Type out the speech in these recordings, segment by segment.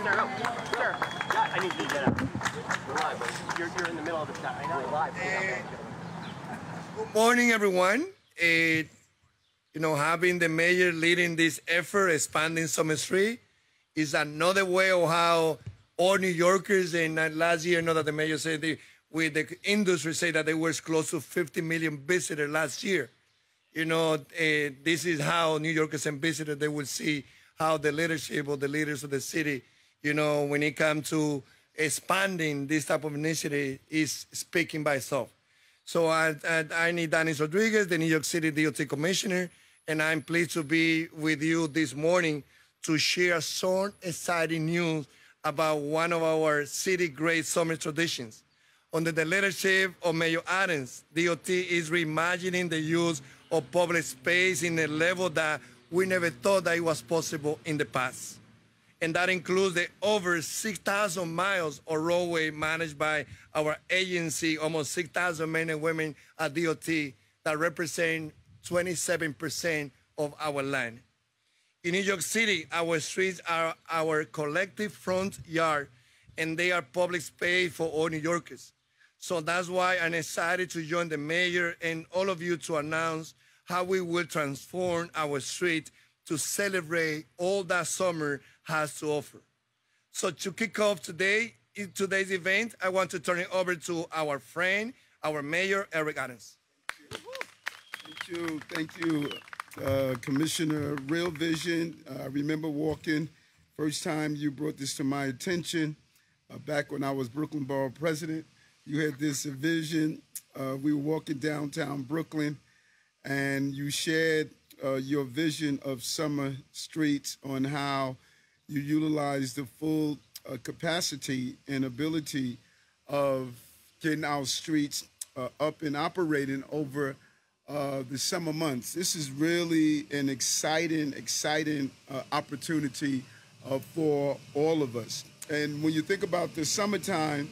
sir. No, sir. Yeah, I need you to get up. We're live, but you're in the middle of the shot. I know. We're live. Good morning, everyone. Having the mayor leading this effort, expanding Summer Street, is another way of how all New Yorkers, and last year, that the mayor said with the industry say that they were close to 50 million visitors last year. This is how New Yorkers and visitors, they will see how the leadership of the leaders of the city, when it comes to expanding this type of initiative, is speaking by itself. So I need Dennis Rodriguez, the New York City DOT Commissioner, and I'm pleased to be with you this morning to share some exciting news about one of our city great summer traditions. Under the leadership of Mayor Adams, DOT is reimagining the use of public space in a level that we never thought that it was possible in the past. And that includes the over 6,000 miles of roadway managed by our agency, almost 6,000 men and women at DOT that represent 27% of our land. In New York City, our streets are our collective front yard, and they are public space for all New Yorkers. So that's why I'm excited to join the mayor and all of you to announce how we will transform our street to celebrate all that summer has to offer. So to kick off today's event, I want to turn it over to our friend, our Mayor Eric Adams. Thank you, Commissioner. Real vision. I remember walking, first time you brought this to my attention, back when I was Brooklyn Borough President. You had this vision. We were walking downtown Brooklyn, and you shared your vision of summer streets on how you utilize the full capacity and ability of getting our streets up and operating over the summer months. This is really an exciting opportunity for all of us. And when you think about the summertime,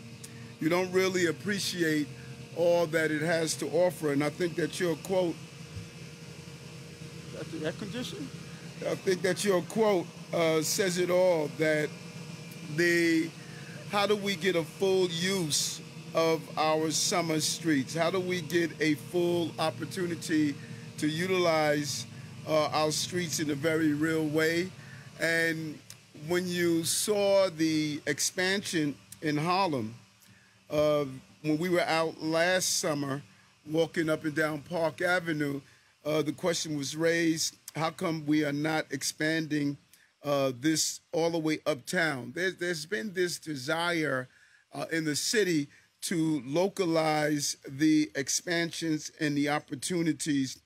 you don't really appreciate all that it has to offer. And I think that your quote, that's the air condition? I think that your quote says it all, that how do we get a full use of our summer streets? How do we get a full opportunity to utilize our streets in a very real way? And when you saw the expansion in Harlem, when we were out last summer walking up and down Park Avenue, the question was raised, how come we are not expanding this all the way uptown? There's been this desire in the city to localize the expansions and the opportunities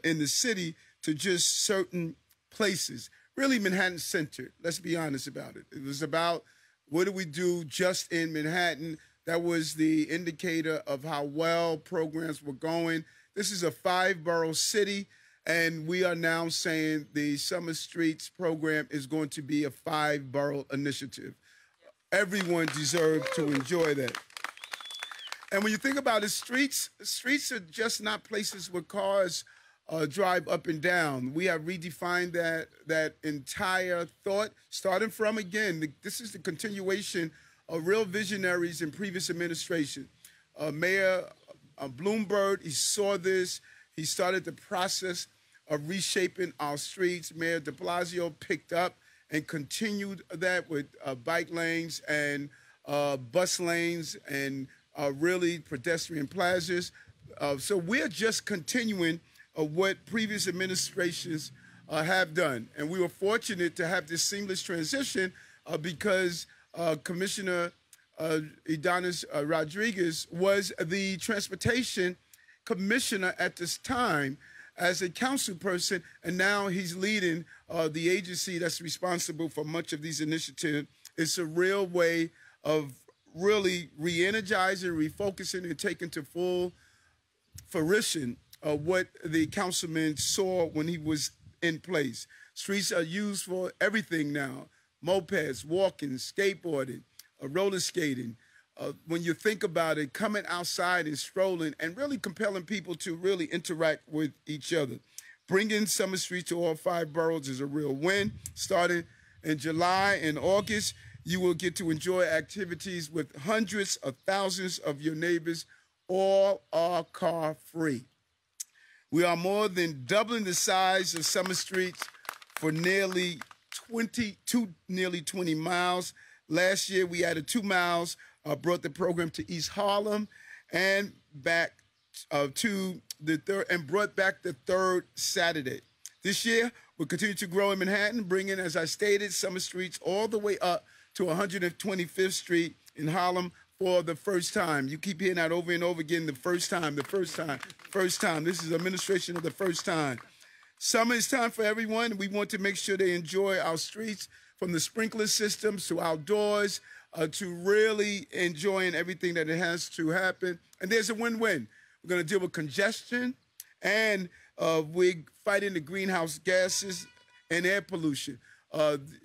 in the city to just certain places. Really Manhattan-centered, let's be honest about it. It was about what do we do just in Manhattan. That was the indicator of how well programs were going. This is a 5-borough city, and we are now saying the Summer Streets program is going to be a 5-borough initiative. Everyone deserves to enjoy that. And when you think about it, streets are just not places where cars drive up and down. We have redefined that entire thought, starting from, again, this is the continuation of real visionaries in previous administration. Mayor Bloomberg, he saw this. He started the process of reshaping our streets. Mayor de Blasio picked up and continued that with bike lanes and bus lanes and really pedestrian plazas. So we're just continuing what previous administrations have done. And we were fortunate to have this seamless transition because Commissioner Dennis Rodriguez was the transportation commissioner at this time as a council person, and now he's leading the agency that's responsible for much of these initiatives. It's a real way of really re-energizing, refocusing, and taking to full fruition what the councilman saw when he was in place. Streets are used for everything now: mopeds, walking, skateboarding, roller skating. When you think about it, coming outside and strolling and really compelling people to really interact with each other. Bringing Summer Street to all 5 boroughs is a real win. Starting in July and August, You will get to enjoy activities with hundreds of thousands of your neighbors. All are car free. We are more than doubling the size of Summer Streets for nearly 20 miles. Last year, we added 2 miles, brought the program to East Harlem and back to the third, and brought back the third Saturday. This year, we'll continue to grow in Manhattan, bringing, as I stated, Summer Streets all the way up to 125th Street in Harlem for the first time. You keep hearing that over and over again, the first time, the first time, first time. This is administration of the first time. Summer is time for everyone. We want to make sure they enjoy our streets, from the sprinkler systems to outdoors, to really enjoying everything that it has to happen. And there's a win-win. We're going to deal with congestion, and we're fighting the greenhouse gases and air pollution.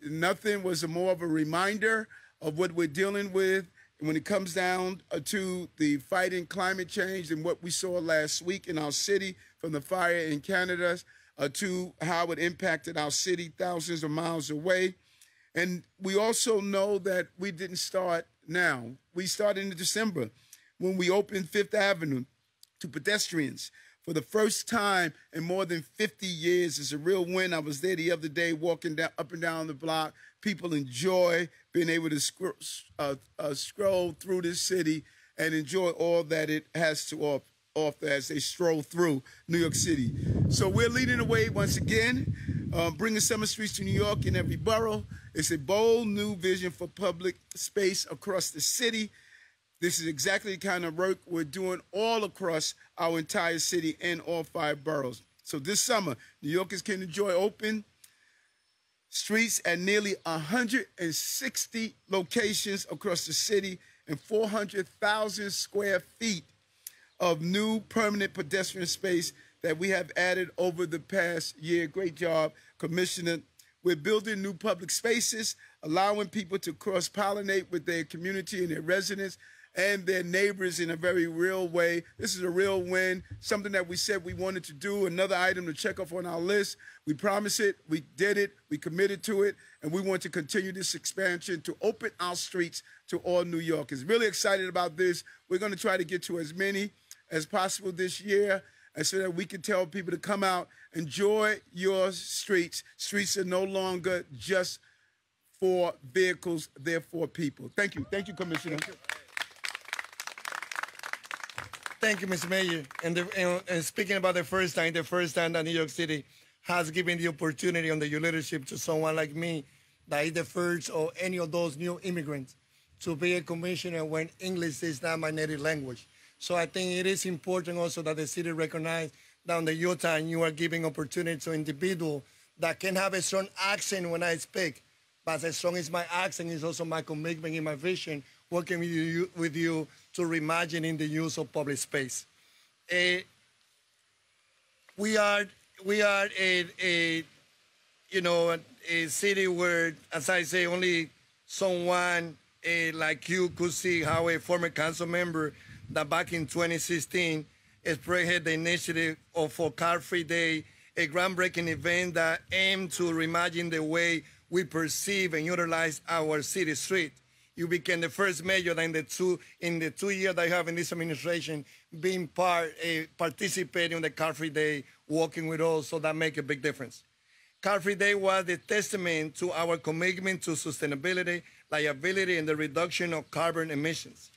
Nothing was more of a reminder of what we're dealing with when it comes down to the fighting climate change and what we saw last week in our city, from the fire in Canada to how it impacted our city thousands of miles away. And we also know that we didn't start now. We started in December when we opened Fifth Avenue to pedestrians for the first time in more than 50 years. It's a real win. I was there the other day walking down, up and down the block. People enjoy being able to scroll through this city and enjoy all that it has to offer as they stroll through New York City. So we're leading the way once again, bringing Summer Streets to New York in every borough. It's a bold new vision for public space across the city. This is exactly the kind of work we're doing all across our entire city and all 5 boroughs. So this summer, New Yorkers can enjoy open streets at nearly 160 locations across the city and 400,000 square feet of new permanent pedestrian space that we have added over the past year. Great job, Commissioner. We're building new public spaces, allowing people to cross-pollinate with their community and their residents and their neighbors in a very real way. This is a real win, something that we said we wanted to do, another item to check off on our list. We promised it, we did it, we committed to it, and we want to continue this expansion to open our streets to all New Yorkers. Really excited about this. We're going to try to get to as many as possible this year, and so that we can tell people to come out, enjoy your streets. Streets are no longer just for vehicles, they're for people. Thank you. Thank you, Commissioner. Thank you, Mr. Mayor. And speaking about the first time that New York City has given the opportunity under your leadership to someone like me, that is the first or any of those new immigrants, to be a commissioner when English is not my native language. So I think it is important also that the city recognize that under your time you are giving opportunity to individuals that can have a strong accent when I speak, but as strong as my accent is also my commitment in my vision, working with you to reimagining the use of public space. We are a city where, as I say, only someone like you could see how a former council member that back in 2016 spearheaded the initiative for Car Free Day, a groundbreaking event that aimed to reimagine the way we perceive and utilize our city street. You became the first mayor that in the 2 years that I have in this administration, being participating in the Car Free Day, working with us, so that make a big difference. Car Free Day was the testament to our commitment to sustainability, liability, and the reduction of carbon emissions.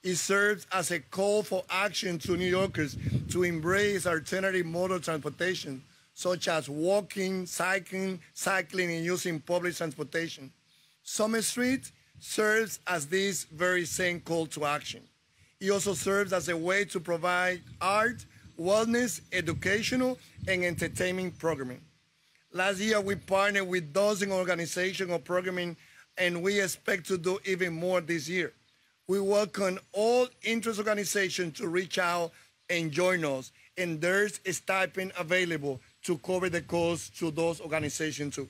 It serves as a call for action to New Yorkers to embrace alternative mode of transportation, such as walking, cycling, and using public transportation. Summer Street serves as this very same call to action. It also serves as a way to provide art, wellness, educational, and entertainment programming. Last year, we partnered with dozens of organizations of programming, and we expect to do even more this year. We welcome all interest organizations to reach out and join us, and there's a stipend available to cover the cost to those organizations too.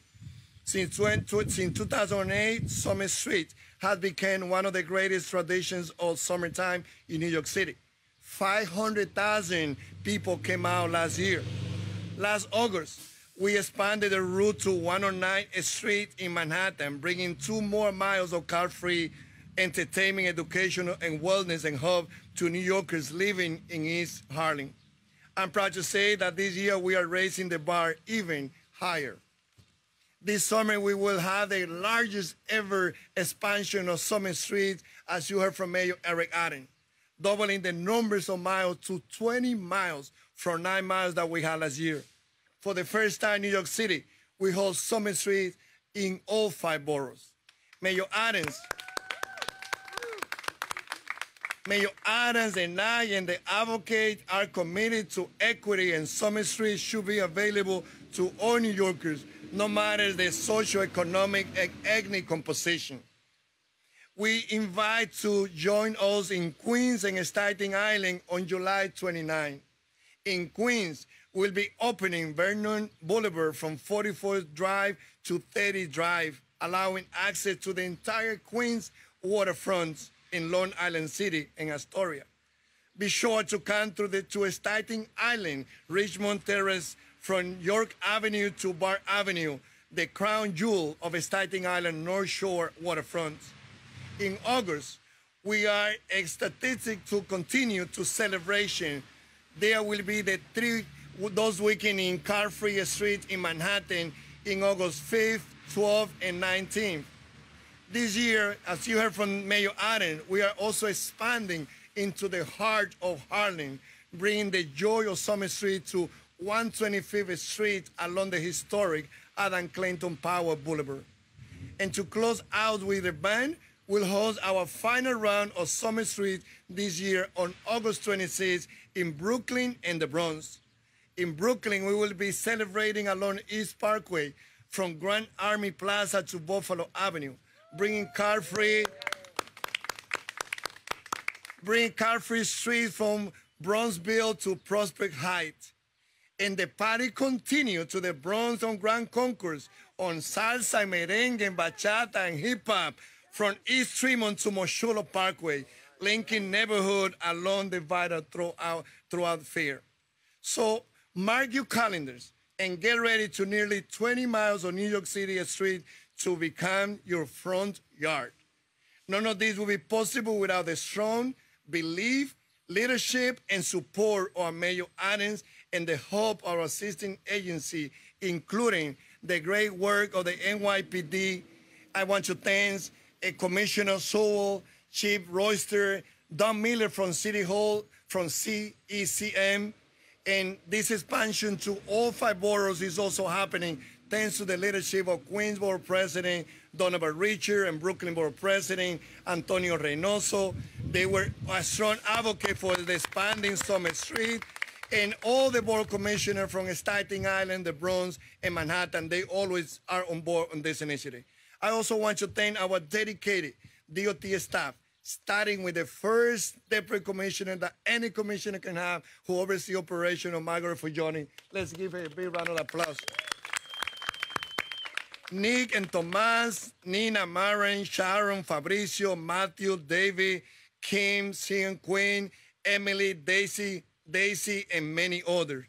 Since 2008, Summer Street has become one of the greatest traditions of summertime in New York City. 500,000 people came out last year. Last August, We expanded the route to 109th Street in Manhattan, bringing 2 more miles of car-free entertainment, education, and wellness and hub to New Yorkers living in East Harlem. I'm proud to say that this year we are raising the bar even higher. This summer we will have the largest ever expansion of Summit Street, as you heard from Mayor Eric Adams, doubling the numbers of miles to 20 miles from 9 miles that we had last year. For the first time in New York City, we hold Summit Street in all 5 boroughs. Mayor Adams and I and the advocate are committed to equity, and Summit Street should be available to all New Yorkers, no matter the socioeconomic and ethnic composition. We invite to join us in Queens and Staten Island on July 29. In Queens, we'll be opening Vernon Boulevard from 44th Drive to 30th Drive, allowing access to the entire Queens waterfront in Long Island City and Astoria. Be sure to come to Staten Island, Richmond Terrace, from York Avenue to Bar Avenue, the crown jewel of Staten Island North Shore waterfront. In August, we are ecstatic to continue to celebration. There will be those weekend in Car-Free Street in Manhattan in August 5th, 12th, and 19th. This year, as you heard from Mayor Adams, we are also expanding into the heart of Harlem, bringing the joy of Summit Street to 125th Street along the historic Adam Clayton Powell Boulevard. And to close out with the band, we'll host our final round of Summit Street this year on August 26th in Brooklyn and the Bronx. In Brooklyn, we will be celebrating along East Parkway from Grand Army Plaza to Buffalo Avenue, bringing car-free street from Bronxville to Prospect Heights. And the party continues to the Bronx on Grand Concourse on salsa, merengue, bachata, and hip-hop from East Tremont to Mosholo Parkway, linking neighborhood along the vital throughout fair. So mark your calendars and get ready to nearly 20 miles of New York City street to become your front yard. None of this will be possible without the strong belief, leadership, and support of Mayor Adams and the help of our assisting agency, including the great work of the NYPD. I want to thank Commissioner Sewell, Chief Royster, Don Miller from City Hall, from CECM, and this expansion to all 5 boroughs is also happening thanks to the leadership of Queens Borough President Donovan Richard and Brooklyn Borough President Antonio Reynoso. They were a strong advocate for the expanding Summit Street, and all the borough commissioners from Staten Island, the Bronx, and Manhattan, they always are on board on this initiative. I also want to thank our dedicated DOT staff, starting with the first deputy commissioner that any commissioner can have, who oversees operation of Margaret Fujoni. Let's give her a big round of applause. Nick and Tomas, Nina, Maren, Sharon, Fabricio, Matthew, David, Kim, Sian, Quinn, Emily, Daisy, and many others.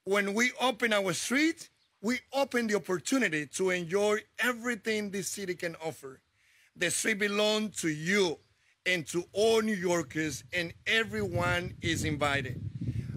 When we open our street, we open the opportunity to enjoy everything this city can offer. The street belongs to you and to all New Yorkers, and everyone is invited.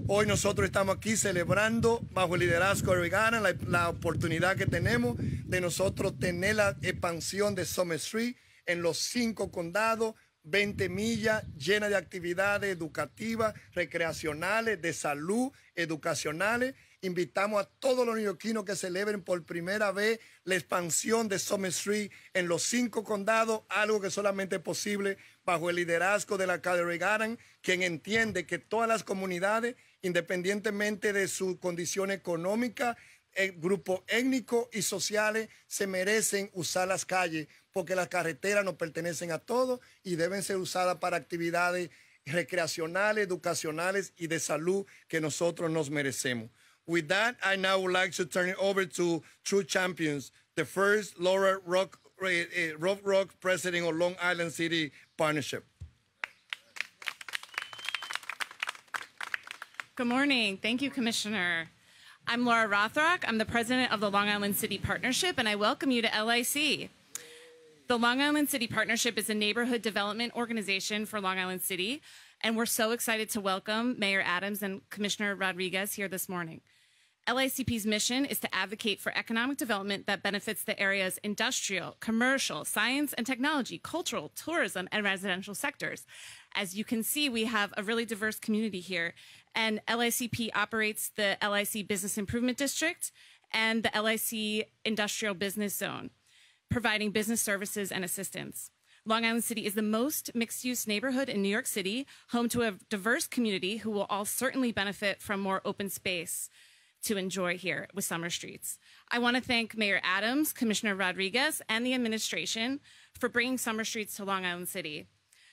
Hoy nosotros estamos aquí celebrando bajo el liderazgo de Eric Adams la oportunidad que tenemos de nosotros tener la expansión de Summit Street en los 5 condados, 20 millas llenas de actividades educativas, recreacionales, de salud, educacionales. Invitamos a todos los neoyorquinos que celebren por primera vez la expansión de Summit Street en los 5 condados, algo que solamente es posible bajo el liderazgo de la alcalde Eric Adams, quien entiende que todas las comunidades, independientemente de su condición económica, grupos étnicos y sociales, se merecen usar las calles, porque las carreteras nos pertenecen a todos y deben ser usadas para actividades recreacionales, educacionales y de salud que nosotros nos merecemos. With that, I now would like to turn it over to True Champions, the first Laura Rock president of Long Island City Partnership. Good morning. Thank you, Commissioner. I'm Laura Rothrock. I'm the president of the Long Island City Partnership, and I welcome you to LIC. The Long Island City Partnership is a neighborhood development organization for Long Island City, and we're so excited to welcome Mayor Adams and Commissioner Rodriguez here this morning. LICP's mission is to advocate for economic development that benefits the area's industrial, commercial, science and technology, cultural, tourism, and residential sectors. As you can see, we have a really diverse community here, and LICP operates the LIC Business Improvement District and the LIC Industrial Business Zone, providing business services and assistance. Long Island City is the most mixed-use neighborhood in New York City, home to a diverse community who will all certainly benefit from more open space to enjoy here with Summer Streets. I want to thank Mayor Adams, Commissioner Rodriguez, and the administration for bringing Summer Streets to Long Island City.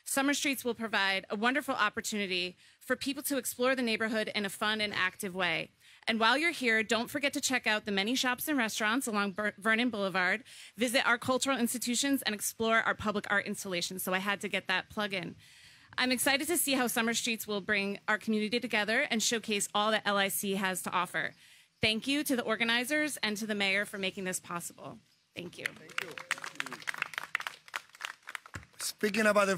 Summer Streets will provide a wonderful opportunity for people to explore the neighborhood in a fun and active way. And while you're here, don't forget to check out the many shops and restaurants along Vernon Boulevard, visit our cultural institutions, and explore our public art installations. So I had to get that plug in. I'm excited to see how Summer Streets will bring our community together and showcase all that LIC has to offer. Thank you to the organizers and to the mayor for making this possible. Thank you. Thank you. Speaking about the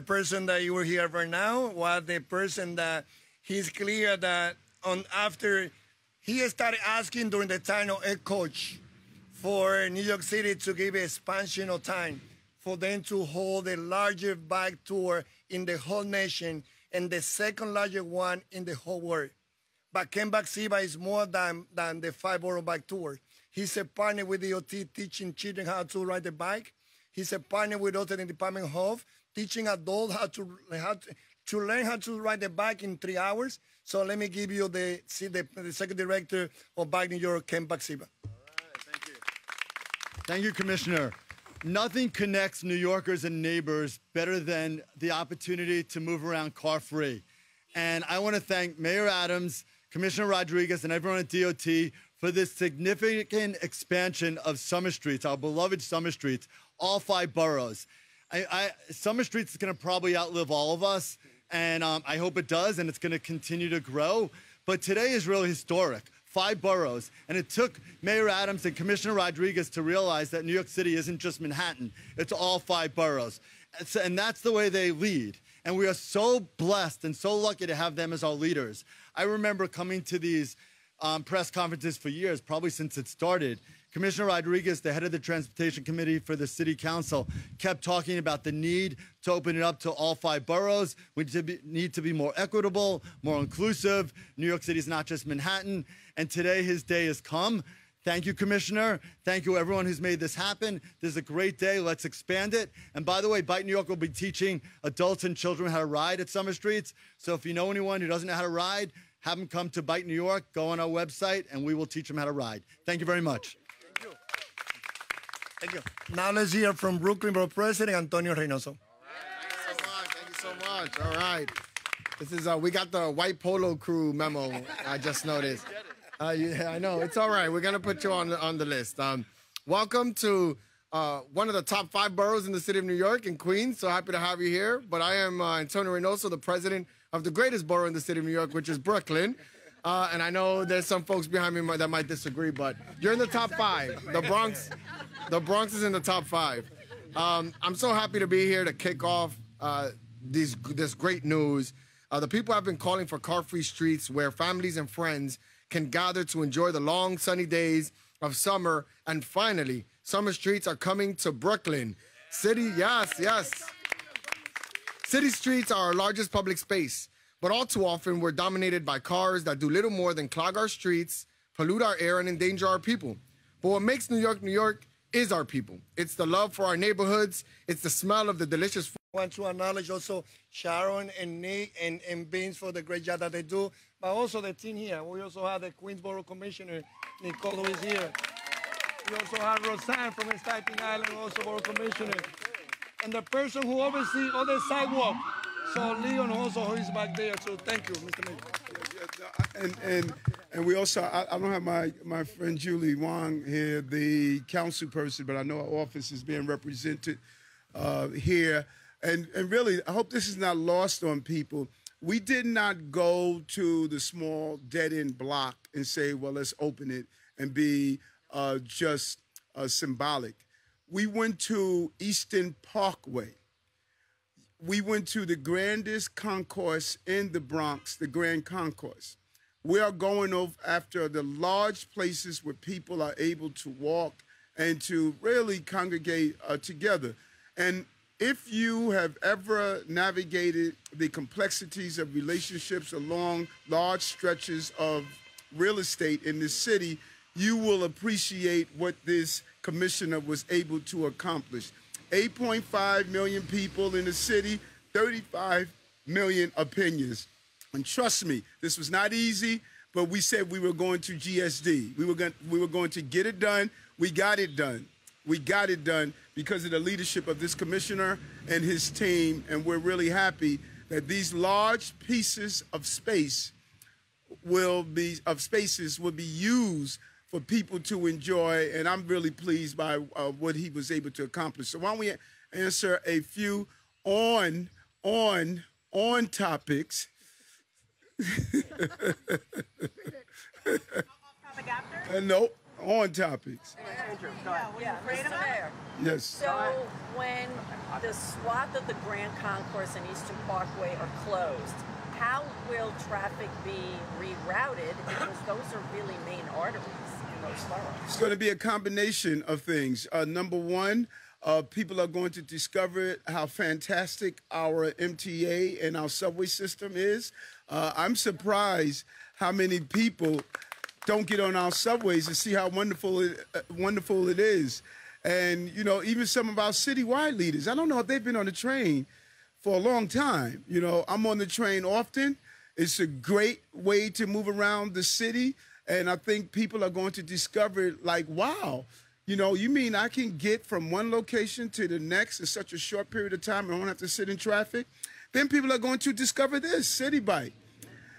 person that you were here for now was the person that he's clear that after he started asking during the time of a coach for New York City to give expansion of time for them to hold the largest bike tour in the whole nation and the second largest one in the whole world. But Ken Baxiba is more than the 5-borough bike tour. He's a partner with DOT teaching children how to ride the bike. He's a partner with us in the Department of Health, teaching adults how to learn how to ride the bike in 3 hours. So let me give you the second director of Bike New York, Ken Baxiba. All right, thank you. Thank you, Commissioner. Nothing connects New Yorkers and neighbors better than the opportunity to move around car-free. And I want to thank Mayor Adams, Commissioner Rodriguez, and everyone at DOT for this significant expansion of Summer Streets, our beloved Summer Streets, all 5 boroughs. Summer Streets is going to probably outlive all of us, and I hope it does, and it's going to continue to grow. But today is really historic. 5 boroughs, and it took Mayor Adams and Commissioner Rodriguez to realize that New York City isn't just Manhattan, it's all 5 boroughs. And that's the way they lead. And we are so blessed and so lucky to have them as our leaders. I remember coming to these press conferences for years, probably since it started. Commissioner Rodriguez, the head of the Transportation Committee for the City Council, kept talking about the need to open it up to all 5 boroughs. We need to be more equitable, more inclusive. New York City is not just Manhattan. And today his day has come. Thank you, Commissioner. Thank you, everyone who's made this happen. This is a great day. Let's expand it. And by the way, Bike New York will be teaching adults and children how to ride at Summer Streets. So if you know anyone who doesn't know how to ride, have them come to Bike New York, go on our website, and we will teach them how to ride. Thank you very much. Thank you. Now let's hear from Brooklyn Borough President Antonio Reynoso. Thank you so much. All right. This is we got the white polo crew memo. I just noticed. Yeah, I know. It's all right. We're gonna put you on the list. Welcome to one of the top 5 boroughs in the city of New York in Queens. So happy to have you here. But I am Antonio Reynoso, the president of the greatest borough in the city of New York, which is Brooklyn. And I know there's some folks behind me that might disagree, but you're in the top 5. The Bronx is in the top 5. I'm so happy to be here to kick off this great news. The people have been calling for car-free streets where families and friends can gather to enjoy the long sunny days of summer. And finally, Summer Streets are coming to Brooklyn. Yes. City streets are our largest public space, but all too often we're dominated by cars that do little more than clog our streets, pollute our air, and endanger our people. But what makes New York, New York is our people. It's the love for our neighborhoods. It's the smell of the delicious food. I want to acknowledge also Sharon and Nick and Vince for the great job that they do, but also the team here. We also have the Queensboro Commissioner, Nicole, who is here. We also have Roseanne from Staten Island, also Borough Commissioner. And the person who oversees all the sidewalk. So Leon also, who is back there. So thank you, Mr. Mayor. And we also, I don't have my friend Julie Wong here, the council person, but I know our office is being represented here. And really, I hope this is not lost on people. We did not go to the small dead-end block and say, well, let's open it and be just symbolic. We went to Eastern Parkway. We went to the grandest concourse in the Bronx, the Grand Concourse. We are going over after the large places where people are able to walk and to really congregate together. And if you have ever navigated the complexities of relationships along large stretches of real estate in this city, you will appreciate what this commissioner was able to accomplish. 8.5 million people in the city, 35 million opinions. And trust me, this was not easy, but we said we were going to GSD. We were going to get it done. We got it done. We got it done because of the leadership of this commissioner and his team, and we're really happy that these large pieces of spaces will be used for people to enjoy, and I'm really pleased by what he was able to accomplish. So why don't we answer a few on topics. No, on topics. Yes. So when the swath of the Grand Concourse and Eastern Parkway are closed, how will traffic be rerouted? Because those are really main arteries in those boroughs. It's going to be a combination of things. Number one, people are going to discover how fantastic our MTA and our subway system is. I'm surprised how many people don't get on our subways and see how wonderful it is. And, you know, even some of our citywide leaders, I don't know if they've been on the train for a long time. You know, I'm on the train often. It's a great way to move around the city. And I think people are going to discover, like, wow, you know, you mean I can get from one location to the next in such a short period of time and I don't have to sit in traffic? Then people are going to discover this, City Bike.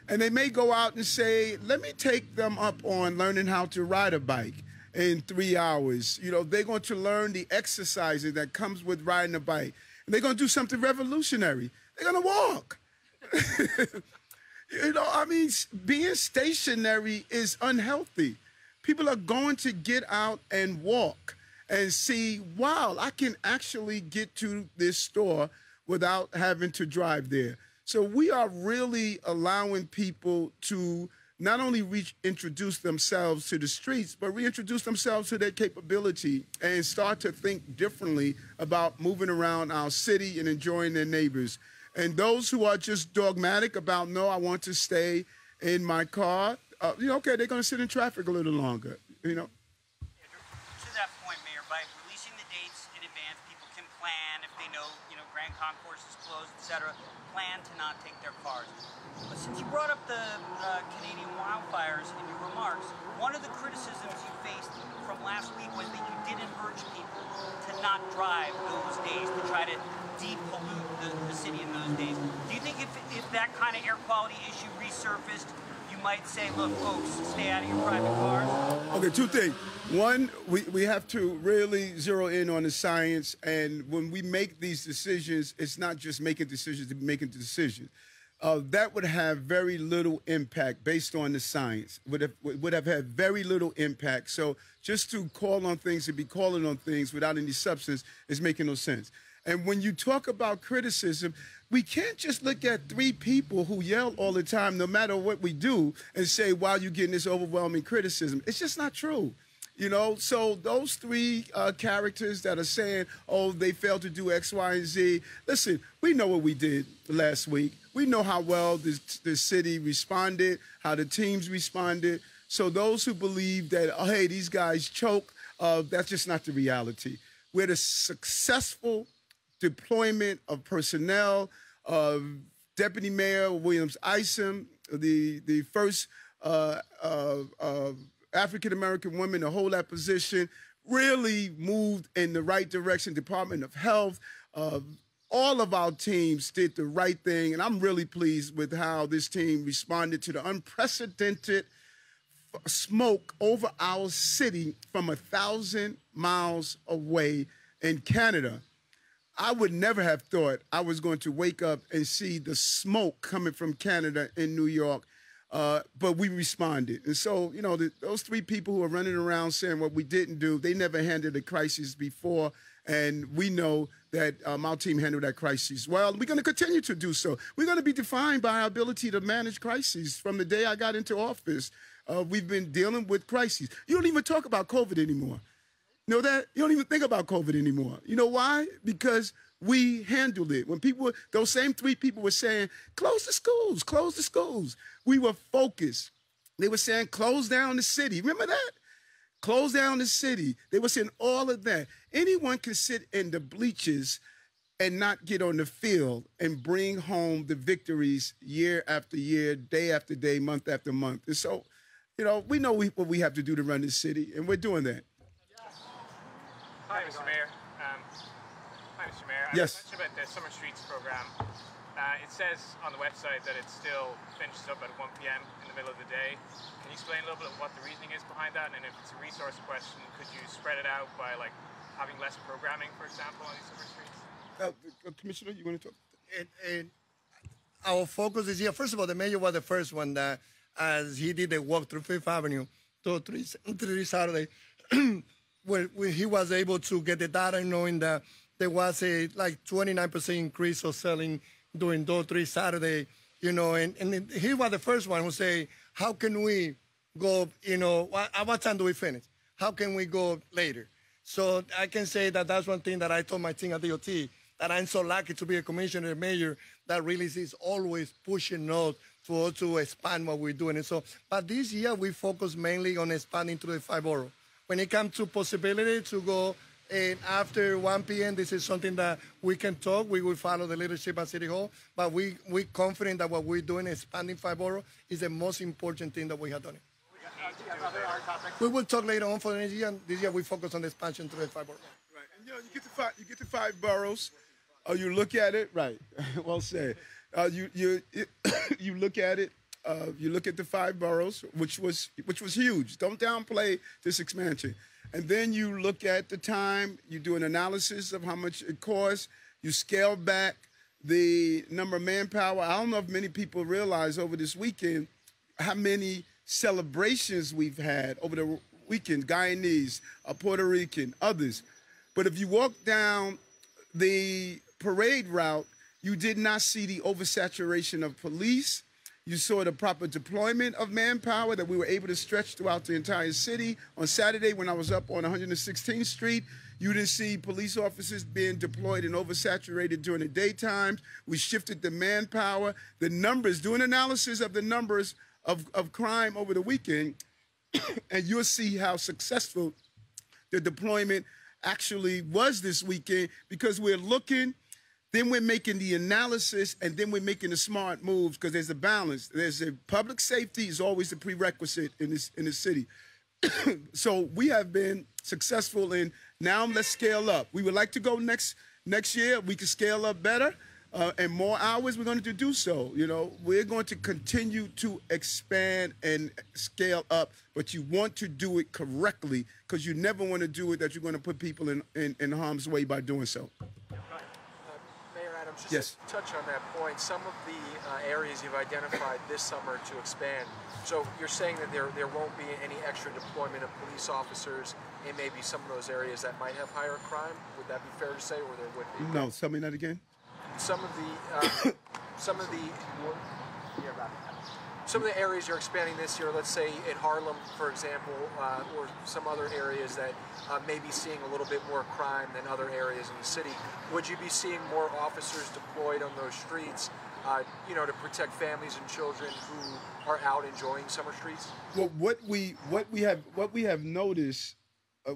And they may go out and say, let me take them up on learning how to ride a bike in 3 hours. You know, they're going to learn the exercising that comes with riding a bike. And they're going to do something revolutionary. They're going to walk. You know, I mean, being stationary is unhealthy. People are going to get out and walk and see, wow, I can actually get to this store without having to drive there. So we are really allowing people to not only introduce themselves to the streets, but reintroduce themselves to their capability and start to think differently about moving around our city and enjoying their neighbors. And those who are just dogmatic about, no, I want to stay in my car, you know, okay, they're going to sit in traffic a little longer, you know. To that point, Mayor, by releasing the dates in advance, people can plan if they know, Grand Concourse is closed, etc., plan to not take their cars. But since you brought up the Canadian wildfires in your remarks, one of the criticisms you faced from last week was that you didn't urge people to not drive those days, to try to depollute the city in those days. Do you think if that kind of air quality issue resurfaced, you might say, look, folks, stay out of your private cars? Okay, two things. One, we have to really zero in on the science, and when we make these decisions, it's not just making decisions to be making decisions. That would have very little impact based on the science, would have had very little impact. So just to call on things and be calling on things without any substance is making no sense. And when you talk about criticism, we can't just look at three people who yell all the time, no matter what we do, and say, wow, you're getting this overwhelming criticism. It's just not true. You know, so those three characters that are saying, oh, they failed to do X, Y, and Z. Listen, we know what we did last week. We know how well the city responded, how the teams responded. So those who believe that, oh, hey, these guys choke, that's just not the reality. We're the successful deployment of personnel, of Deputy Mayor Williams Isom, the first African-American woman to hold that position, really moved in the right direction. Department of Health, all of our teams did the right thing, and I'm really pleased with how this team responded to the unprecedented smoke over our city from 1,000 miles away in Canada. I would never have thought I was going to wake up and see the smoke coming from Canada in New York, but we responded. And so, you know, those three people who are running around saying what we didn't do, they never handled a crisis before, and we know that our team handled that crisis well. We're going to continue to do so. We're going to be defined by our ability to manage crises. From the day I got into office, we've been dealing with crises. You don't even talk about COVID anymore. You know that? You don't even think about COVID anymore. You know why? Because we handled it. When people, those same three people were saying, close the schools, close the schools. We were focused. They were saying, close down the city. Remember that? Close down the city. They were saying all of that. Anyone can sit in the bleachers and not get on the field and bring home the victories year after year, day after day, month after month. And so, you know, we know what we have to do to run this city, and we're doing that. Hi, Mr. Mayor. Hi, Mr. Mayor. Yes. I mentioned about the Summer Streets program. It says on the website that it still finishes up at 1 p.m. in the middle of the day. Can you explain a little bit of what the reasoning is behind that? And if it's a resource question, could you spread it out by like having less programming, for example, on these summer streets? Commissioner, you want to talk? Our focus is here. First of all, the mayor was the first one that, as he did the walk through Fifth Avenue, 3 Saturday, where he was able to get the data knowing that there was a like 29% increase of selling during those 3 Saturday, you know, and he was the first one who say, how can we go, you know, at what time do we finish? How can we go later? So I can say that that's one thing that I told my team at DOT, that I'm so lucky to be a commissioner and mayor that really is always pushing us to expand what we're doing. And so, but this year we focus mainly on expanding to the 5 boroughs. When it comes to possibility to go after 1 p.m., this is something that we can talk. We will follow the leadership at City Hall, but we're confident that what we're doing, expanding 5 boroughs, is the most important thing that we have done. We will talk later on for the next year. This year we focus on the expansion to the 5 boroughs. Right, and you know, you get to 5 boroughs. You look at it, right? Well said. You look at it. You look at the 5 boroughs, which was huge. Don't downplay this expansion. And then you look at the time. You do an analysis of how much it costs. You scale back the number of manpower. I don't know if many people realize over this weekend how many celebrations we've had over the weekend. Guyanese, Puerto Rican, others. But if you walk down the parade route, you did not see the oversaturation of police. You saw the proper deployment of manpower that we were able to stretch throughout the entire city. On Saturday, when I was up on 116th Street, you didn't see police officers being deployed and oversaturated during the daytime. We shifted the manpower. The numbers, doing analysis of the numbers of crime over the weekend, and you'll see how successful the deployment actually was this weekend, because we're looking, then we're making the analysis, and then we're making the smart moves, because there's a balance. There's a public safety is always a prerequisite in this city. So we have been successful in, now let's scale up. We would like to go next year. We can scale up better and more hours. We're going to do so. You know, we're going to continue to expand and scale up, but you want to do it correctly, because you never want to do it that you're going to put people in harm's way by doing so. Mayor Adams, just Yes. to touch on that point, some of the areas you've identified this summer to expand. So you're saying that there won't be any extra deployment of police officers in maybe some of those areas that might have higher crime? Would that be fair to say, or there would be? No, tell me that again. Some of the areas you're expanding this year, let's say in Harlem, for example, or some other areas that may be seeing a little bit more crime than other areas in the city, would you be seeing more officers deployed on those streets, you know, to protect families and children who are out enjoying summer streets? Well, what we have noticed,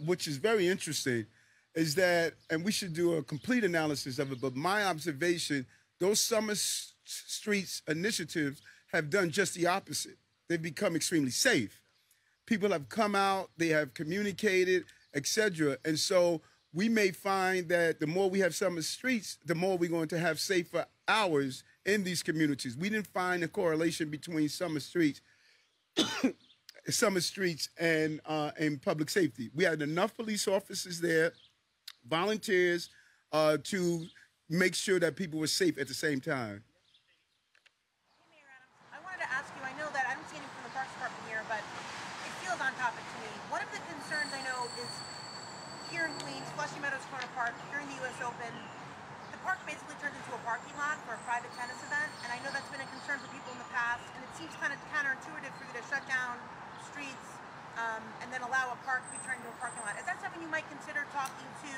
which is very interesting, is that, and we should do a complete analysis of it, but my observation, those summer streets initiatives have done just the opposite. They've become extremely safe. People have come out, they have communicated, etc. And so we may find that the more we have summer streets, the more we're going to have safer hours in these communities. We didn't find a correlation between summer streets and public safety. We had enough police officers there, volunteers, to make sure that people were safe at the same time. Hey, Mayor Adams, I wanted to ask you, I know that I don't see anything from the Parks Department here, but it feels on topic to me. One of the concerns I know is here in Queens, Flushing Meadows Corner Park, during the U.S. Open, the park basically turns into a parking lot for a private tennis event, and I know that's been a concern for people in the past, and it seems kind of counterintuitive for you to shut down streets and then allow a park to be turned into a parking lot. Is that something you might consider talking to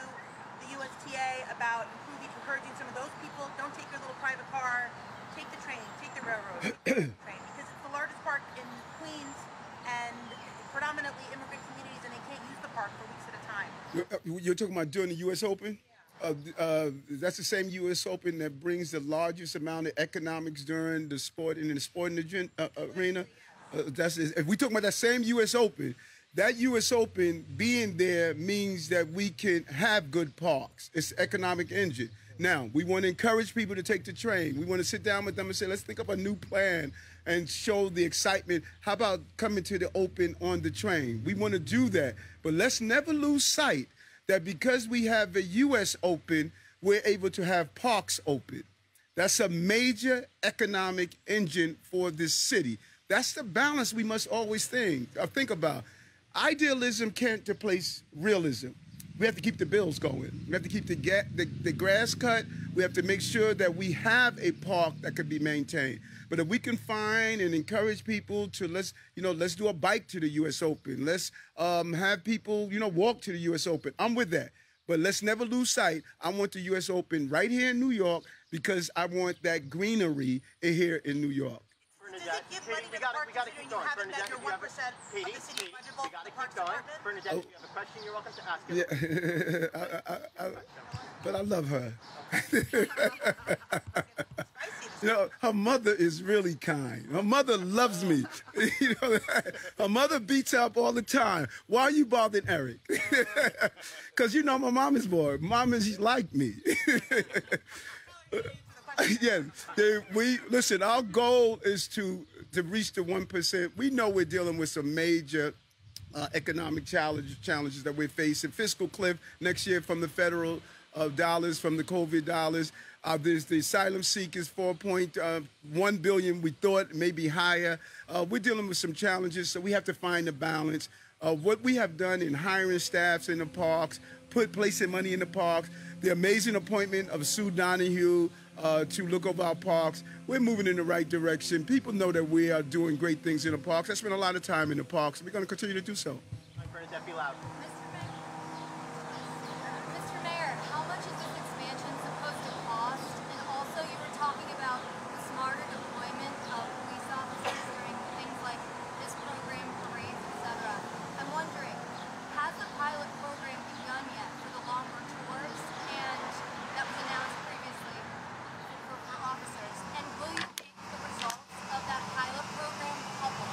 the USTA about encouraging some of those people? Don't take their little private car, take the train, take the railroad, take the train, because it's the largest park in Queens and predominantly immigrant communities, and they can't use the park for weeks at a time. You're talking about during the U.S. Open? That's the same U.S. Open that brings the largest amount of economics during the sport and in the sporting arena. If we talk about that same U.S. Open, that U.S. Open being there means that we can have good parks. It's an economic engine. Now, we want to encourage people to take the train. We want to sit down with them and say, let's think of a new plan and show the excitement. How about coming to the Open on the train? We want to do that. But let's never lose sight that because we have a U.S. Open, we're able to have parks open. That's a major economic engine for this city. That's the balance we must always think about. Idealism can't replace realism. We have to keep the bills going. We have to keep the grass cut. We have to make sure that we have a park that can be maintained. But if we can find and encourage people to let's do a bike to the U.S. Open. Let's have people, walk to the U.S. Open. I'm with that. But let's never lose sight. I want the U.S. Open right here in New York because I want that greenery here in New York. Bernadette, we got to keep going. Bernadette, you have keep going. Bernadette, if you have a question, you're welcome to ask it. Yeah, but I love her. Her mother is really kind. Her mother loves me. Her mother beats her up all the time. Why are you bothering Eric? Because my mama's boy. Mom is like me. Yes, listen, our goal is to reach the 1%. We know we're dealing with some major economic challenges that we're facing. Fiscal cliff next year from the federal dollars, from the COVID dollars. There's the asylum seekers, 4.1 billion. We thought maybe higher. We're dealing with some challenges, so we have to find a balance. What we have done in hiring staffs in the parks, placing money in the parks, the amazing appointment of Sue Donahue to look over our parks. We're moving in the right direction. People know that we are doing great things in the parks. I spent a lot of time in the parks. We're going to continue to do so. Bernadette, be loud. Mr. Mayor, how much is this expansion supposed to cost? And also, you were talking about the smarter deployment of police officers during things like this program, parades, etc. I'm wondering, has the pilot program begun yet for the longer tours? And that was announced previously for officers. And will you take the results of that pilot program public?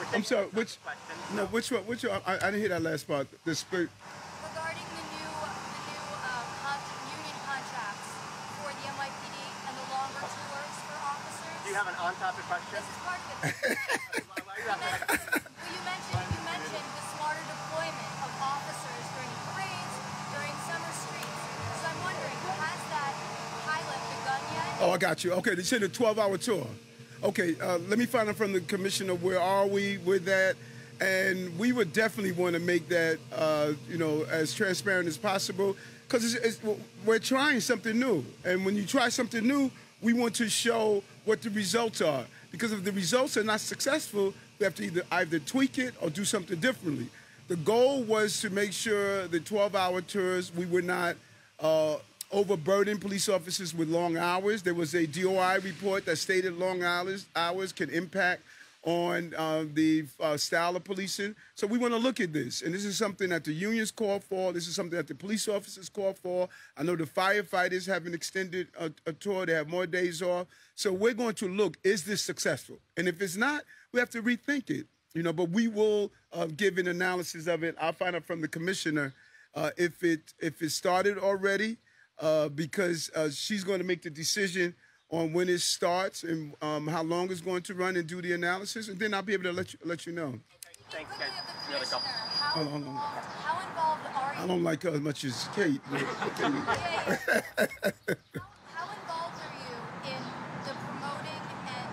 I'm sorry, which one? I didn't hear that last part. Regarding the new union contracts for the NYPD and the longer tours for officers. Do you have an on-topic question? This is part of it. You mentioned the smarter deployment of officers during parades, during summer streets. So I'm wondering, has that pilot begun yet? Oh, I got you. Okay, they said a 12-hour tour. Okay, let me find out from the commissioner, where are we with that? And we would definitely want to make that, as transparent as possible, because we're trying something new. And when you try something new, we want to show what the results are. Because if the results are not successful, we have to either tweak it or do something differently. The goal was to make sure the 12-hour tours, we were not overburden police officers with long hours. There was a DOI report that stated long hours can impact on the style of policing. So we want to look at this. And this is something that the unions call for. This is something that the police officers call for. I know the firefighters have an extended a tour. They have more days off. So we're going to look, is this successful? And if it's not, we have to rethink it. But we will give an analysis of it. I'll find out from the commissioner if it started already, because she's going to make the decision on when it starts and how long it's going to run and do the analysis, and then I'll be able to let you know. Thanks, guys. How involved are you I don't like her as much as Kate. How involved are you in the promoting and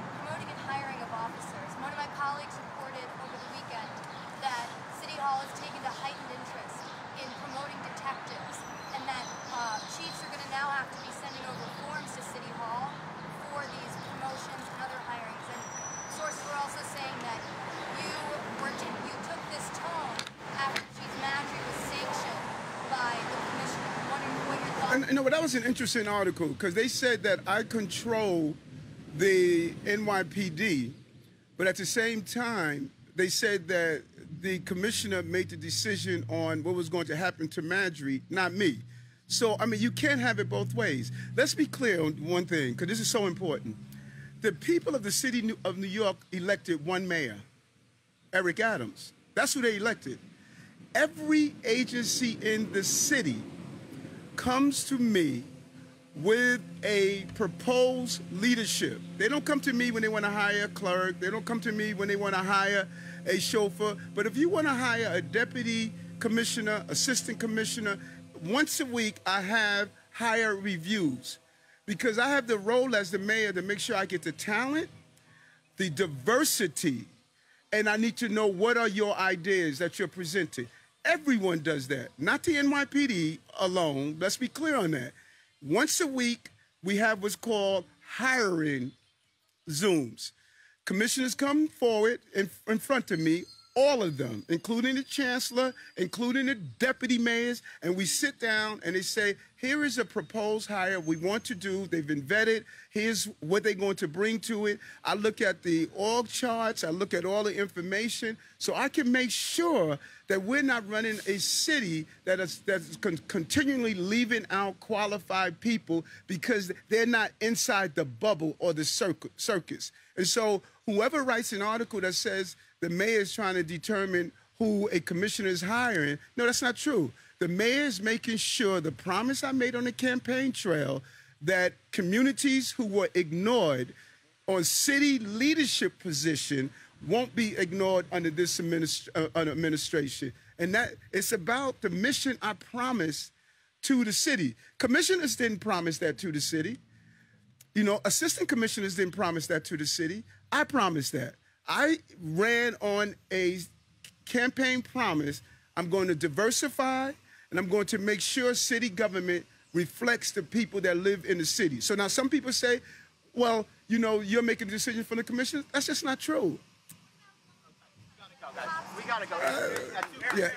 hiring of officers? One of my colleagues reported over the weekend that City Hall has taken a heightened interest in promoting detectives, and that chiefs are going to now have to be sending over forms to City Hall for these promotions and other hirings. And sources were also saying that you took this tone after Chief Madry was sanctioned by the commissioner. I'm wondering what your thoughts. And you know, that was an interesting article because they said that I control the NYPD, but at the same time, they said that the commissioner made the decision on what was going to happen to Madry, not me. So, I mean, you can't have it both ways. Let's be clear on one thing, because this is so important. The people of the city of New York elected one mayor, Eric Adams. That's who they elected. Every agency in the city comes to me with a proposed leadership. They don't come to me when they want to hire a clerk. They don't come to me when they want to hire a chauffeur. But if you want to hire a deputy commissioner, assistant commissioner, once a week I have hire reviews because I have the role as the mayor to make sure I get the talent, the diversity, and I need to know what are your ideas that you're presenting. Everyone does that, not the NYPD alone. Let's be clear on that. Once a week, we have what's called hiring Zooms. Commissioners come forward in front of me, all of them, including the chancellor, including the deputy mayors, and we sit down and they say, here is a proposed hire we want to do. They've been vetted. Here's what they're going to bring to it. I look at the org charts. I look at all the information so I can make sure that we're not running a city that's continually leaving out qualified people because they're not inside the bubble or the circus. And so whoever writes an article that says the mayor is trying to determine who a commissioner is hiring, no, that's not true. The mayor is making sure the promise I made on the campaign trail that communities who were ignored on city leadership position won't be ignored under this administration. And that it's about the mission I promised to the city. Commissioners didn't promise that to the city. You know, assistant commissioners didn't promise that to the city. I promised that. I ran on a campaign promise. I'm going to diversify, and I'm going to make sure city government reflects the people that live in the city. So now some people say, well, you know, you're making a decision for the commissioners. That's just not true. We gotta go. Yeah.